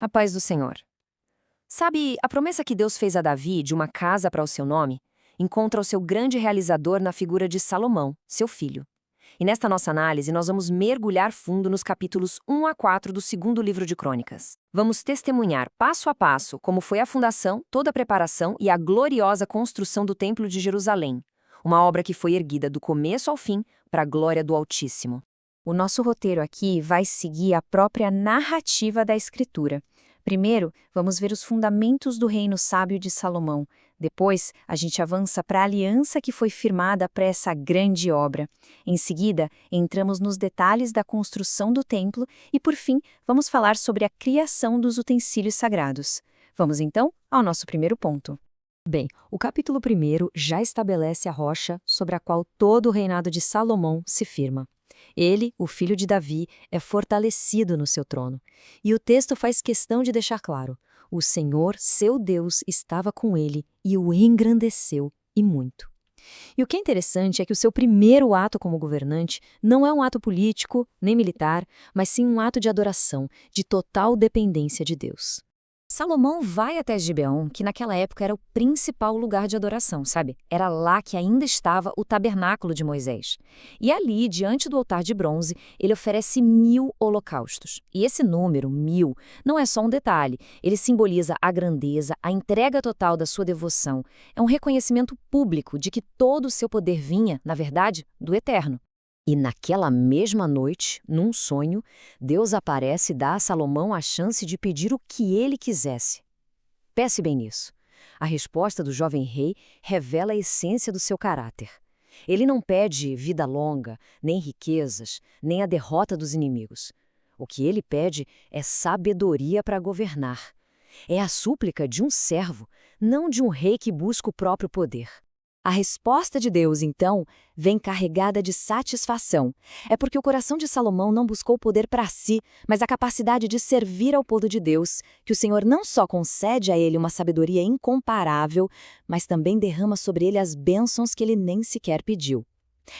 A paz do Senhor. Sabe, a promessa que Deus fez a Davi de uma casa para o seu nome encontra o seu grande realizador na figura de Salomão, seu filho. E nesta nossa análise, nós vamos mergulhar fundo nos capítulos 1 a 4 do segundo livro de Crônicas. Vamos testemunhar passo a passo como foi a fundação, toda a preparação e a gloriosa construção do Templo de Jerusalém, uma obra que foi erguida do começo ao fim para a glória do Altíssimo. O nosso roteiro aqui vai seguir a própria narrativa da Escritura. Primeiro, vamos ver os fundamentos do reino sábio de Salomão. Depois, a gente avança para a aliança que foi firmada para essa grande obra. Em seguida, entramos nos detalhes da construção do templo e, por fim, vamos falar sobre a criação dos utensílios sagrados. Vamos então ao nosso primeiro ponto. Bem, o capítulo 1 já estabelece a rocha sobre a qual todo o reinado de Salomão se firma. Ele, o filho de Davi, é fortalecido no seu trono. E o texto faz questão de deixar claro: o Senhor, seu Deus, estava com ele e o engrandeceu, e muito. E o que é interessante é que o seu primeiro ato como governante não é um ato político, nem militar, mas sim um ato de adoração, de total dependência de Deus. Salomão vai até Gibeão, que naquela época era o principal lugar de adoração, sabe? Era lá que ainda estava o tabernáculo de Moisés. E ali, diante do altar de bronze, ele oferece 1000 holocaustos. E esse número, 1000, não é só um detalhe. Ele simboliza a grandeza, a entrega total da sua devoção. É um reconhecimento público de que todo o seu poder vinha, na verdade, do Eterno. E naquela mesma noite, num sonho, Deus aparece e dá a Salomão a chance de pedir o que ele quisesse. Pense bem nisso. A resposta do jovem rei revela a essência do seu caráter. Ele não pede vida longa, nem riquezas, nem a derrota dos inimigos. O que ele pede é sabedoria para governar. É a súplica de um servo, não de um rei que busca o próprio poder. A resposta de Deus, então, vem carregada de satisfação. É porque o coração de Salomão não buscou o poder para si, mas a capacidade de servir ao povo de Deus, que o Senhor não só concede a ele uma sabedoria incomparável, mas também derrama sobre ele as bênçãos que ele nem sequer pediu.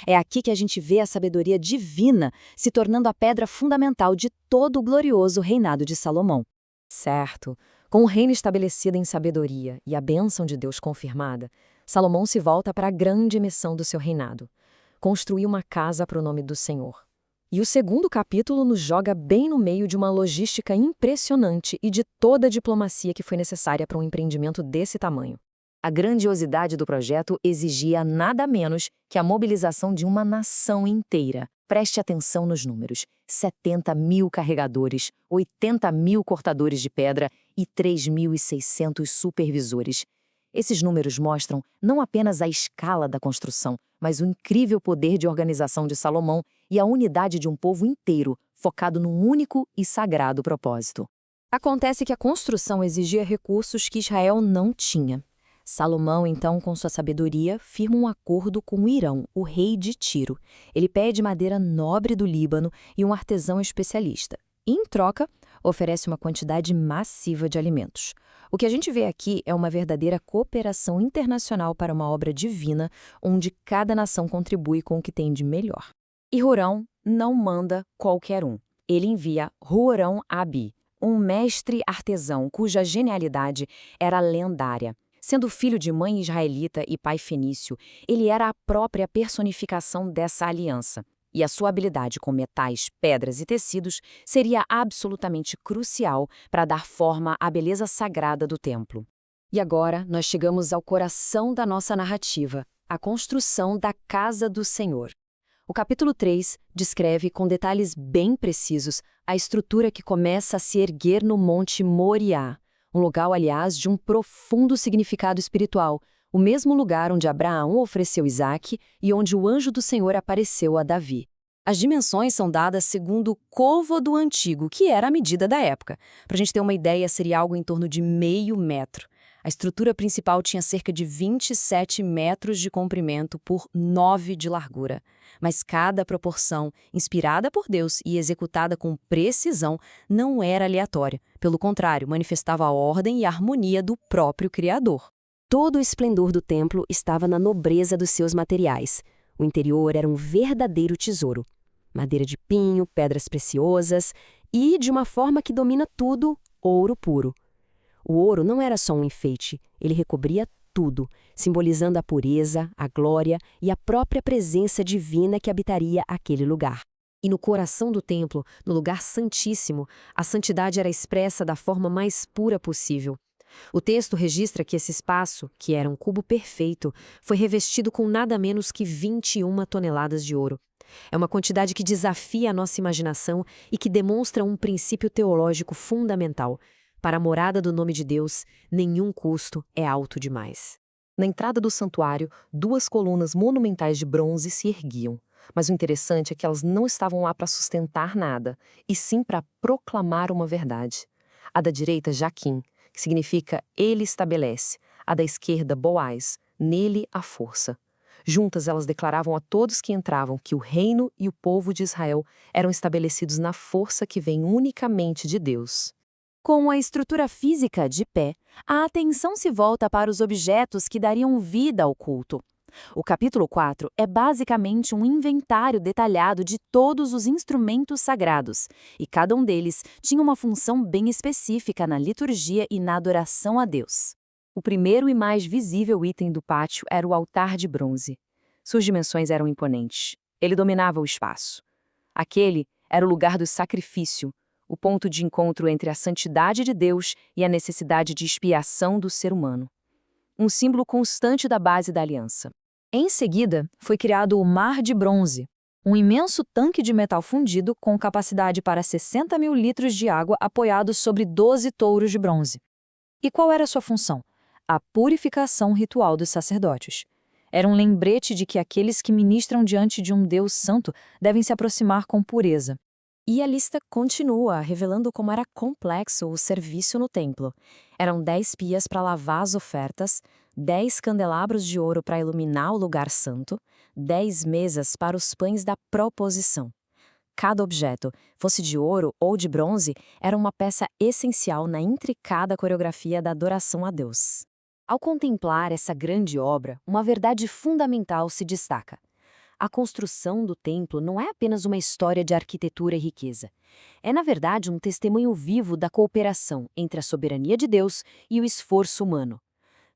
É aqui que a gente vê a sabedoria divina se tornando a pedra fundamental de todo o glorioso reinado de Salomão. Certo, com o reino estabelecido em sabedoria e a bênção de Deus confirmada, Salomão se volta para a grande missão do seu reinado: construir uma casa para o nome do Senhor. E o segundo capítulo nos joga bem no meio de uma logística impressionante e de toda a diplomacia que foi necessária para um empreendimento desse tamanho. A grandiosidade do projeto exigia nada menos que a mobilização de uma nação inteira. Preste atenção nos números: 70.000 carregadores, 80.000 cortadores de pedra e 3.600 supervisores. Esses números mostram não apenas a escala da construção, mas o incrível poder de organização de Salomão e a unidade de um povo inteiro, focado num único e sagrado propósito. Acontece que a construção exigia recursos que Israel não tinha. Salomão, então, com sua sabedoria, firma um acordo com Irão, o rei de Tiro. Ele pede madeira nobre do Líbano e um artesão especialista. E, em troca, oferece uma quantidade massiva de alimentos. O que a gente vê aqui é uma verdadeira cooperação internacional para uma obra divina, onde cada nação contribui com o que tem de melhor. E Hurão não manda qualquer um. Ele envia Hurão-Abi, um mestre artesão cuja genialidade era lendária. Sendo filho de mãe israelita e pai fenício, ele era a própria personificação dessa aliança. E a sua habilidade com metais, pedras e tecidos seria absolutamente crucial para dar forma à beleza sagrada do templo. E agora nós chegamos ao coração da nossa narrativa, a construção da Casa do Senhor. O capítulo 3 descreve com detalhes bem precisos a estrutura que começa a se erguer no Monte Moriá, um lugar, aliás, de um profundo significado espiritual, o mesmo lugar onde Abraão ofereceu Isaque e onde o anjo do Senhor apareceu a Davi. As dimensões são dadas segundo o côvado antigo, que era a medida da época. Para a gente ter uma ideia, seria algo em torno de meio metro. A estrutura principal tinha cerca de 27 metros de comprimento por 9 de largura. Mas cada proporção, inspirada por Deus e executada com precisão, não era aleatória. Pelo contrário, manifestava a ordem e a harmonia do próprio Criador. Todo o esplendor do templo estava na nobreza dos seus materiais. O interior era um verdadeiro tesouro. Madeira de pinho, pedras preciosas e, de uma forma que domina tudo, ouro puro. O ouro não era só um enfeite, ele recobria tudo, simbolizando a pureza, a glória e a própria presença divina que habitaria aquele lugar. E no coração do templo, no lugar santíssimo, a santidade era expressa da forma mais pura possível. O texto registra que esse espaço, que era um cubo perfeito, foi revestido com nada menos que 21 toneladas de ouro. É uma quantidade que desafia a nossa imaginação e que demonstra um princípio teológico fundamental. Para a morada do nome de Deus, nenhum custo é alto demais. Na entrada do santuário, 2 colunas monumentais de bronze se erguiam. Mas o interessante é que elas não estavam lá para sustentar nada, e sim para proclamar uma verdade. A da direita, Jaquim, que significa ele estabelece. A da esquerda, Boaz, nele a força. Juntas elas declaravam a todos que entravam que o reino e o povo de Israel eram estabelecidos na força que vem unicamente de Deus. Com a estrutura física de pé, a atenção se volta para os objetos que dariam vida ao culto. O capítulo 4 é basicamente um inventário detalhado de todos os instrumentos sagrados, e cada um deles tinha uma função bem específica na liturgia e na adoração a Deus. O primeiro e mais visível item do pátio era o altar de bronze. Suas dimensões eram imponentes. Ele dominava o espaço. Aquele era o lugar do sacrifício, o ponto de encontro entre a santidade de Deus e a necessidade de expiação do ser humano. Um símbolo constante da base da aliança. Em seguida, foi criado o Mar de Bronze, um imenso tanque de metal fundido com capacidade para 60 mil litros de água apoiado sobre 12 touros de bronze. E qual era sua função? A purificação ritual dos sacerdotes. Era um lembrete de que aqueles que ministram diante de um Deus santo devem se aproximar com pureza. E a lista continua, revelando como era complexo o serviço no templo. Eram 10 pias para lavar as ofertas, 10 candelabros de ouro para iluminar o lugar santo, 10 mesas para os pães da proposição. Cada objeto, fosse de ouro ou de bronze, era uma peça essencial na intricada coreografia da adoração a Deus. Ao contemplar essa grande obra, uma verdade fundamental se destaca. A construção do templo não é apenas uma história de arquitetura e riqueza. É, na verdade, um testemunho vivo da cooperação entre a soberania de Deus e o esforço humano.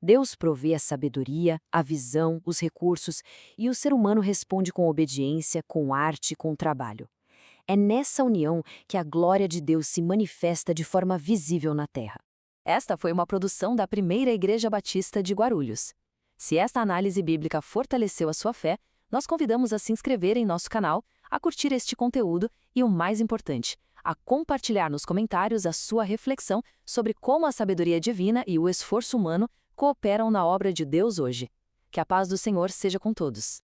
Deus provê a sabedoria, a visão, os recursos, e o ser humano responde com obediência, com arte, com trabalho. É nessa união que a glória de Deus se manifesta de forma visível na Terra. Esta foi uma produção da Primeira Igreja Batista de Guarulhos. Se esta análise bíblica fortaleceu a sua fé, nós convidamos a se inscrever em nosso canal, a curtir este conteúdo e, o mais importante, a compartilhar nos comentários a sua reflexão sobre como a sabedoria divina e o esforço humano cooperam na obra de Deus hoje. Que a paz do Senhor seja com todos.